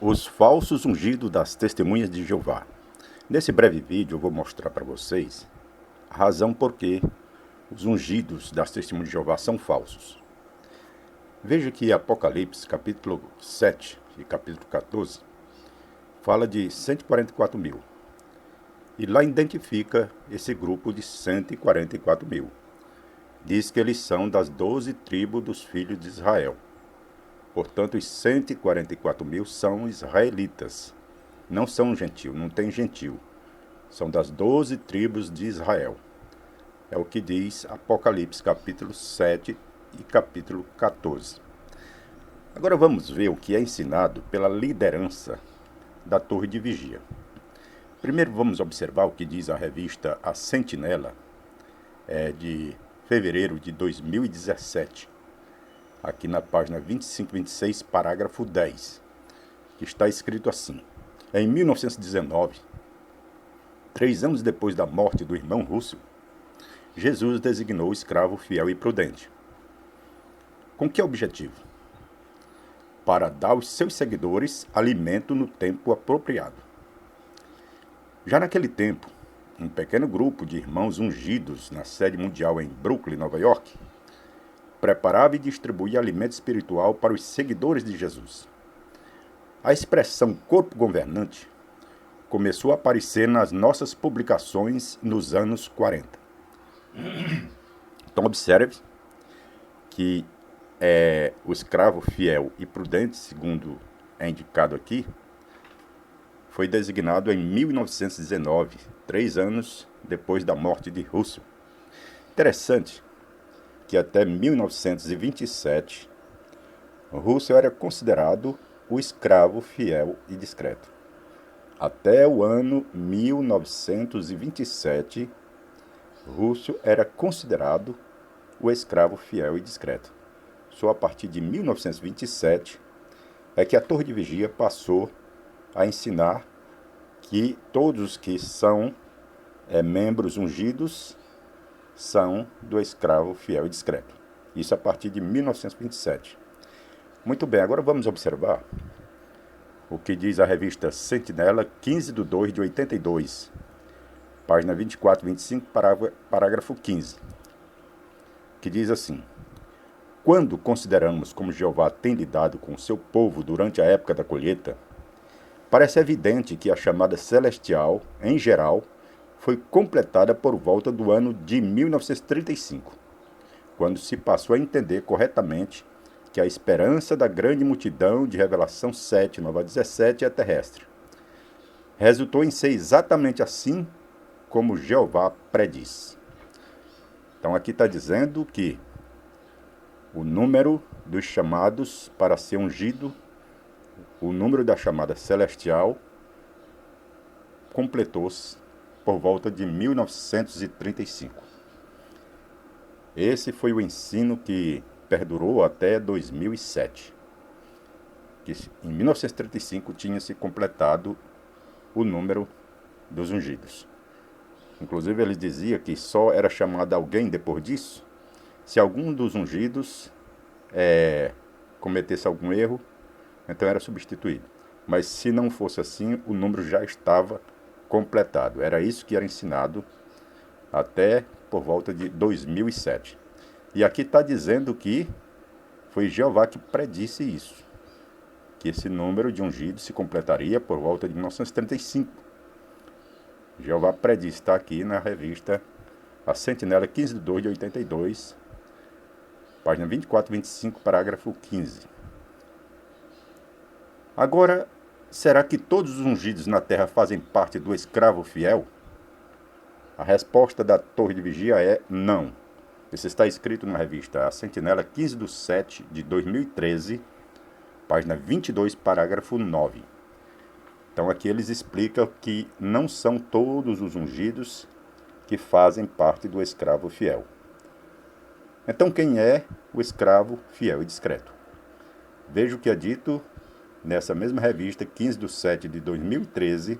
Os falsos ungidos das testemunhas de Jeová. Nesse breve vídeo eu vou mostrar para vocês a razão por que os ungidos das testemunhas de Jeová são falsos. Veja que Apocalipse, capítulo 7 e capítulo 14, fala de 144 mil. E lá identifica esse grupo de 144 mil. Diz que eles são das 12 tribos dos filhos de Israel. Portanto, os 144 mil são israelitas. Não são gentil, não tem gentil. São das 12 tribos de Israel. É o que diz Apocalipse, capítulo 7 e capítulo 14. Agora vamos ver o que é ensinado pela liderança da Torre de Vigia. Primeiro vamos observar o que diz a revista A Sentinela, de fevereiro de 2017. Aqui na página 25-26, parágrafo 10, que está escrito assim: em 1919, 3 anos depois da morte do irmão Russell, Jesus designou o escravo fiel e prudente. Com que objetivo? Para dar aos seus seguidores alimento no tempo apropriado. Já naquele tempo, um pequeno grupo de irmãos ungidos na sede mundial em Brooklyn, Nova York, preparava e distribuía alimento espiritual para os seguidores de Jesus. A expressão corpo governante começou a aparecer nas nossas publicações nos anos 40. Então observe que o escravo fiel e prudente, segundo é indicado aqui, foi designado em 1919, 3 anos depois da morte de Russell. Interessante que até 1927, Russell era considerado o escravo fiel e discreto. Até o ano 1927, Russell era considerado o escravo fiel e discreto. Só a partir de 1927 é que a Torre de Vigia passou a ensinar que todos os que são membros ungidos são do escravo fiel e discreto. Isso a partir de 1927. Muito bem, agora vamos observar o que diz a revista Sentinela, 15/2/82, página 24-25, parágrafo 15, que diz assim: quando consideramos como Jeová tem lidado com o seu povo durante a época da colheita, parece evidente que a chamada celestial, em geral, foi completada por volta do ano de 1935, quando se passou a entender corretamente que a esperança da grande multidão de Revelação 7, 9-17 é terrestre. Resultou em ser exatamente assim como Jeová prediz. Então aqui está dizendo que o número dos chamados para ser ungido, o número da chamada celestial, completou-se por volta de 1935. Esse foi o ensino que perdurou até 2007, que em 1935 tinha se completado o número dos ungidos. Inclusive ele dizia que só era chamado alguém depois disso se algum dos ungidos cometesse algum erro, então era substituído. Mas se não fosse assim, o número já estava completado. Era isso que era ensinado até por volta de 2007. E aqui está dizendo que foi Jeová que predisse isso, que esse número de ungidos se completaria por volta de 1935. Jeová predisse, está aqui na revista A Sentinela, 15/2/82, página 24-25, parágrafo 15. Agora, será que todos os ungidos na terra fazem parte do escravo fiel? A resposta da Torre de Vigia é não. Isso está escrito na revista A Sentinela, 15/7/2013, página 22, parágrafo 9. Então aqui eles explicam que não são todos os ungidos que fazem parte do escravo fiel. Então quem é o escravo fiel e discreto? Veja o que é dito nessa mesma revista, 15/7/2013,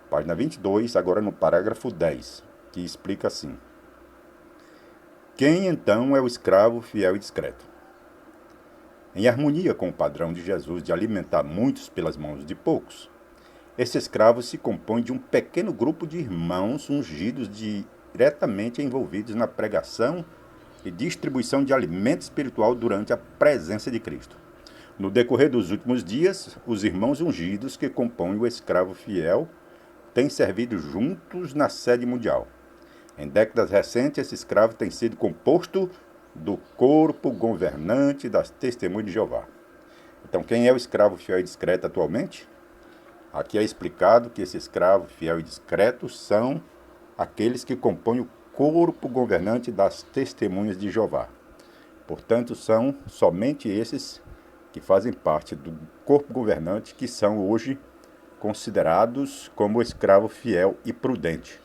página 22, agora no parágrafo 10, que explica assim: quem então é o escravo fiel e discreto? Em harmonia com o padrão de Jesus de alimentar muitos pelas mãos de poucos, esse escravo se compõe de um pequeno grupo de irmãos ungidos diretamente envolvidos na pregação e distribuição de alimento espiritual durante a presença de Cristo. No decorrer dos últimos dias, os irmãos ungidos que compõem o escravo fiel têm servido juntos na sede mundial. Em décadas recentes, esse escravo tem sido composto do corpo governante das Testemunhas de Jeová. Então, quem é o escravo fiel e discreto atualmente? Aqui é explicado que esse escravo fiel e discreto são aqueles que compõem o corpo governante das Testemunhas de Jeová. Portanto, são somente esses que fazem parte do corpo governante que são hoje considerados como escravo fiel e prudente,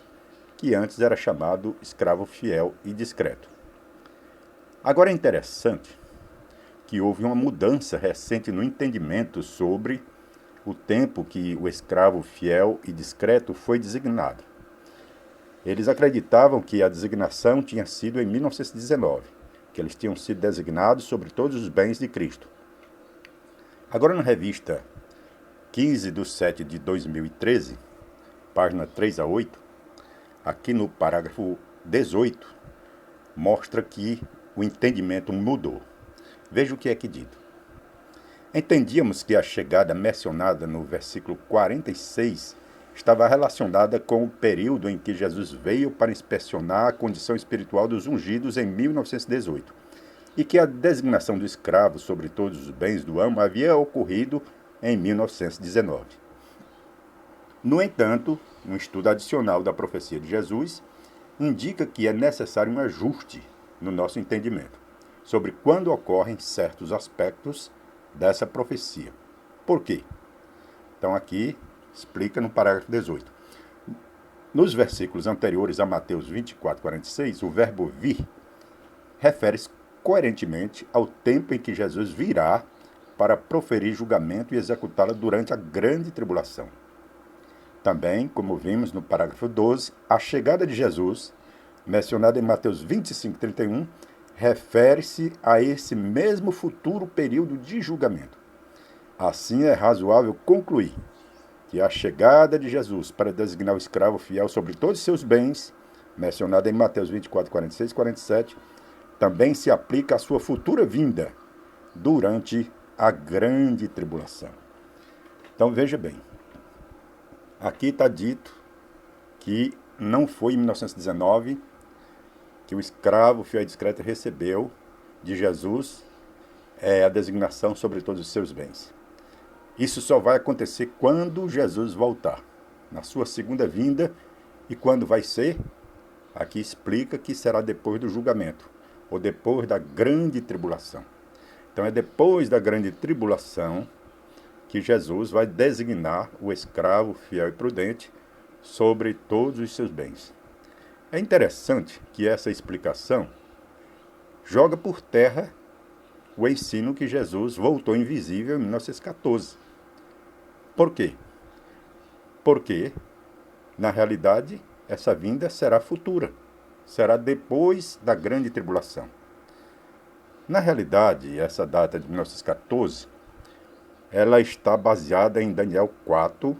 que antes era chamado escravo fiel e discreto. Agora é interessante que houve uma mudança recente no entendimento sobre o tempo que o escravo fiel e discreto foi designado. Eles acreditavam que a designação tinha sido em 1919, que eles tinham sido designados sobre todos os bens de Cristo. Agora, na revista 15/7/2013, página 3 a 8, aqui no parágrafo 18, mostra que o entendimento mudou. Veja o que é que dito. Entendíamos que a chegada mencionada no versículo 46 estava relacionada com o período em que Jesus veio para inspecionar a condição espiritual dos ungidos em 1918, e que a designação do escravo sobre todos os bens do amo havia ocorrido em 1919. No entanto, um estudo adicional da profecia de Jesus indica que é necessário um ajuste no nosso entendimento sobre quando ocorrem certos aspectos dessa profecia. Por quê? Então aqui explica no parágrafo 18. Nos versículos anteriores a Mateus 24:46, o verbo vir refere-se coerentemente ao tempo em que Jesus virá para proferir julgamento e executá-la durante a grande tribulação. Também, como vimos no parágrafo 12, a chegada de Jesus, mencionada em Mateus 25:31, refere-se a esse mesmo futuro período de julgamento. Assim, é razoável concluir que a chegada de Jesus para designar o escravo fiel sobre todos os seus bens, mencionada em Mateus 24:46 e 47, também se aplica à sua futura vinda durante a grande tribulação. Então, veja bem, aqui está dito que não foi em 1919 que o escravo fiel e discreto recebeu de Jesus a designação sobre todos os seus bens. Isso só vai acontecer quando Jesus voltar, na sua segunda vinda, e quando vai ser? Aqui explica que será depois do julgamento, ou depois da grande tribulação. Então é depois da grande tribulação que Jesus vai designar o escravo fiel e prudente sobre todos os seus bens. É interessante que essa explicação joga por terra o ensino que Jesus voltou invisível em 1914. Por quê? Porque, na realidade, essa vinda será futura, será depois da grande tribulação. Na realidade, essa data de 1914, ela está baseada em Daniel 4,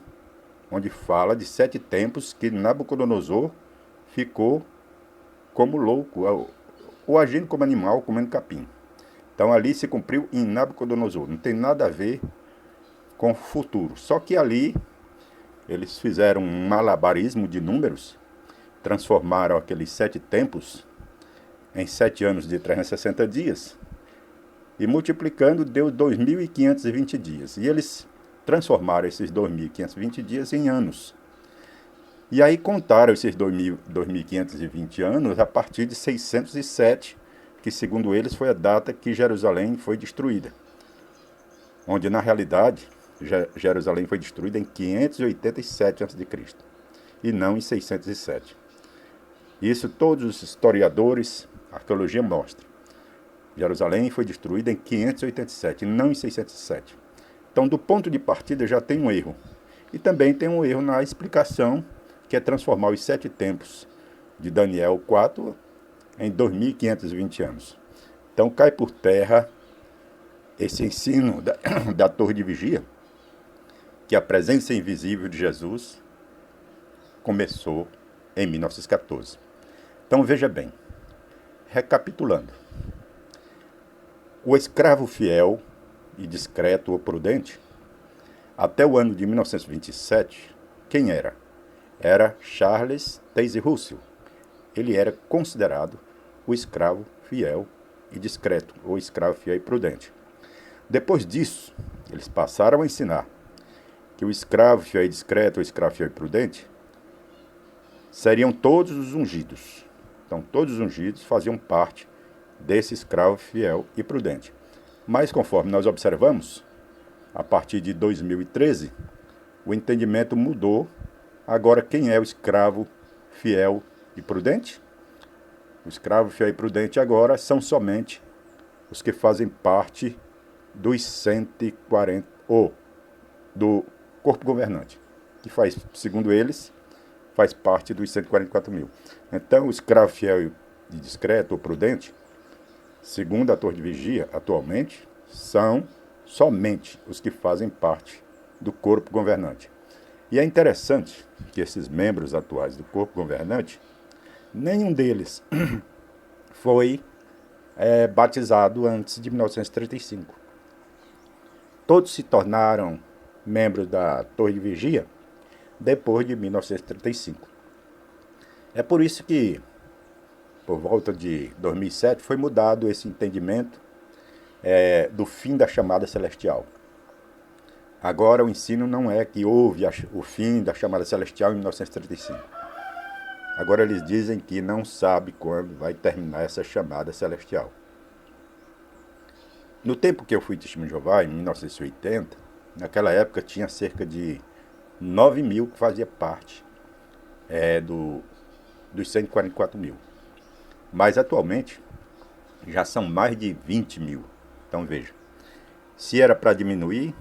onde fala de 7 tempos que Nabucodonosor ficou como louco, ou agindo como animal, comendo capim. Então ali se cumpriu em Nabucodonosor, não tem nada a ver com o futuro. Só que ali eles fizeram um malabarismo de números, transformaram aqueles 7 tempos em 7 anos de 360 dias, e multiplicando deu 2.520 dias. E eles transformaram esses 2.520 dias em anos. E aí contaram esses 2.520 anos a partir de 607, que segundo eles foi a data que Jerusalém foi destruída. Onde na realidade Jerusalém foi destruída em 587 a.C. e não em 607. Isso todos os historiadores, a arqueologia mostra. Jerusalém foi destruída em 587 e não em 607. Então, do ponto de partida já tem um erro. E também tem um erro na explicação, que é transformar os 7 tempos de Daniel 4 em 2.520 anos. Então cai por terra esse ensino da Torre de Vigia, que a presença invisível de Jesus começou em 1914. Então veja bem, recapitulando, o escravo fiel e discreto ou prudente, até o ano de 1927, quem era? Era Charles Taze Russell. Ele era considerado o escravo fiel e discreto, ou escravo fiel e prudente. Depois disso, eles passaram a ensinar que o escravo fiel e discreto, ou escravo fiel e prudente, seriam todos os ungidos. Então, todos os ungidos faziam parte desse escravo fiel e prudente. Mas, conforme nós observamos, a partir de 2013, o entendimento mudou. Agora, quem é o escravo fiel e prudente? O escravo fiel e prudente agora são somente os que fazem parte dos 140, ou do corpo governante, que faz, segundo eles, faz parte dos 144 mil. Então, o escravo fiel e discreto ou prudente, segundo a Torre de Vigia, atualmente, são somente os que fazem parte do corpo governante. E é interessante que esses membros atuais do corpo governante, nenhum deles foi batizado antes de 1935. Todos se tornaram membros da Torre de Vigia depois de 1935. É por isso que, por volta de 2007, foi mudado esse entendimento do fim da chamada celestial. Agora o ensino não é que houve o fim da chamada celestial em 1935. Agora eles dizem que não sabe quando vai terminar essa chamada celestial. No tempo que eu fui testemunho de Jeová, em 1980, naquela época tinha cerca de 9 mil que fazia parte dos 144 mil. Mas atualmente já são mais de 20 mil. Então veja, se era para diminuir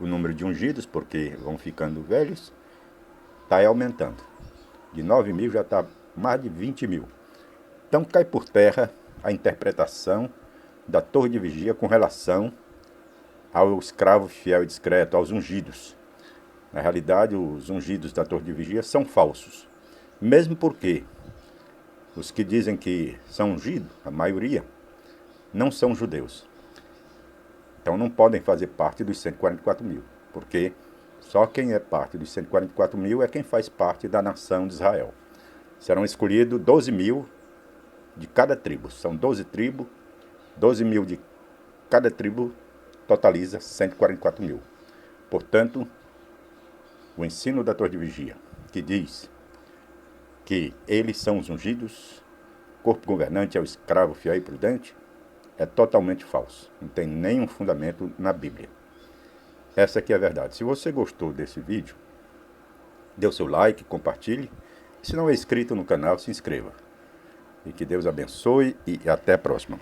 o número de ungidos, porque vão ficando velhos, está aumentando. De 9 mil já está mais de 20 mil. Então cai por terra a interpretação da Torre de Vigia com relação ao escravo fiel e discreto, aos ungidos. Na realidade, os ungidos da Torre de Vigia são falsos. Mesmo porque os que dizem que são ungidos, a maioria, não são judeus. Então não podem fazer parte dos 144 mil, porque só quem é parte dos 144 mil é quem faz parte da nação de Israel. Serão escolhidos 12 mil de cada tribo. São 12 tribos, 12 mil de cada tribo totaliza 144 mil. Portanto, o ensino da Torre de Vigia, que diz que eles são os ungidos, o corpo governante é o escravo fiel e prudente, é totalmente falso. Não tem nenhum fundamento na Bíblia. Essa aqui é a verdade. Se você gostou desse vídeo, dê o seu like, compartilhe. Se não é inscrito no canal, se inscreva. E que Deus abençoe e até a próxima.